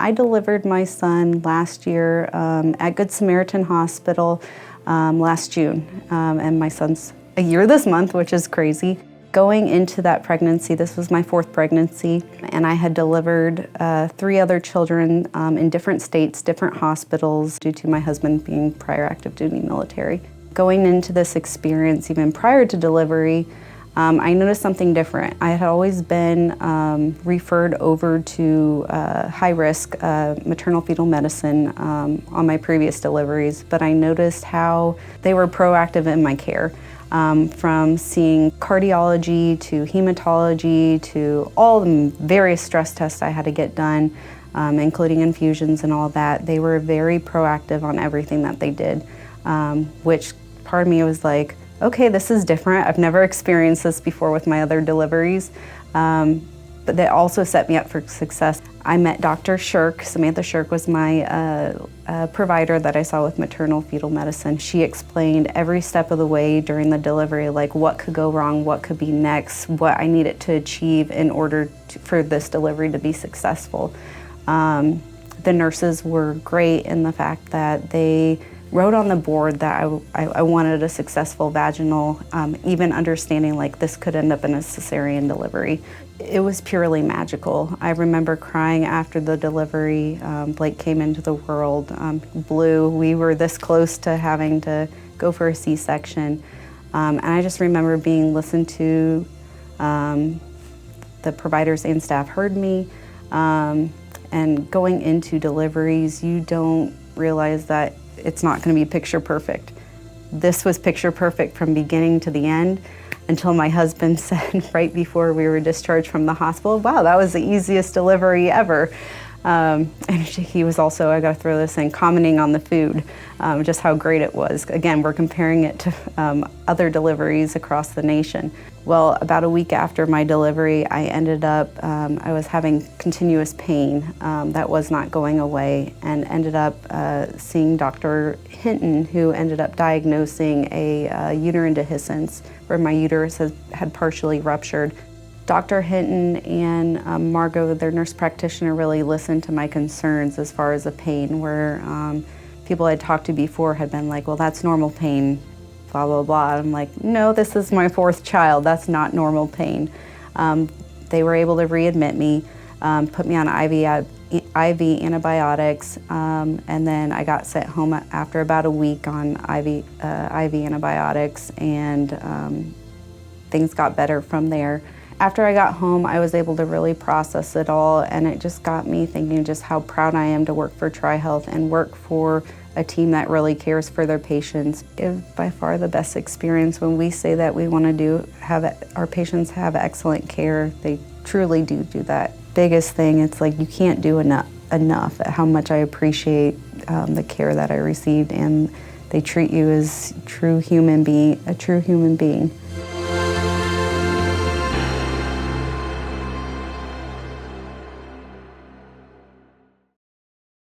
I delivered my son last year at Good Samaritan Hospital last June, and my son's a year this month, which is crazy. Going into that pregnancy, this was my 4th pregnancy, and I had delivered 3 other children in different states, different hospitals, due to my husband being prior active duty military. Going into this experience, even prior to delivery, I noticed something different. I had always been referred over to high-risk maternal fetal medicine on my previous deliveries, but I noticed how they were proactive in my care. From seeing cardiology to hematology to all the various stress tests I had to get done, including infusions and all that. They were very proactive on everything that they did, which part of me was like, okay, this is different. I've never experienced this before with my other deliveries, but they also set me up for success. I met Dr. Shirk. Samantha Shirk was my provider that I saw with maternal fetal medicine. She explained every step of the way during the delivery, like what could go wrong, what could be next, what I needed to achieve in order for this delivery to be successful. The nurses were great in the fact that they wrote on the board that I wanted a successful vaginal, even understanding like this could end up in a cesarean delivery. It was purely magical. I remember crying after the delivery. Blake came into the world, blue. We were this close to having to go for a C-section. And I just remember being listened to. The providers and staff heard me. And going into deliveries, you don't realize that it's not going to be picture perfect. This was picture perfect from beginning to the end, until my husband said right before we were discharged from the hospital, wow, that was the easiest delivery ever. And he was also, I gotta throw this in, commenting on the food, just how great it was. Again, we're comparing it to other deliveries across the nation. Well, about a week after my delivery, I ended up, I was having continuous pain that was not going away, and ended up seeing Dr. Hinton, who ended up diagnosing a uterine dehiscence, where my uterus had partially ruptured. Dr. Hinton and Margot, their nurse practitioner, really listened to my concerns as far as the pain, where people I'd talked to before had been like, well, that's normal pain, blah, blah, blah. I'm like, no, this is my 4th child. That's not normal pain. They were able to readmit me, put me on IV antibiotics, and then I got sent home after about a week on IV antibiotics, and things got better from there. After I got home, I was able to really process it all, and it just got me thinking just how proud I am to work for TriHealth and work for a team that really cares for their patients. It's by far the best experience. When we say that we want to have our patients have excellent care, they truly do that. Biggest thing, it's like you can't do enough how much I appreciate the care that I received, and they treat you as a true human being.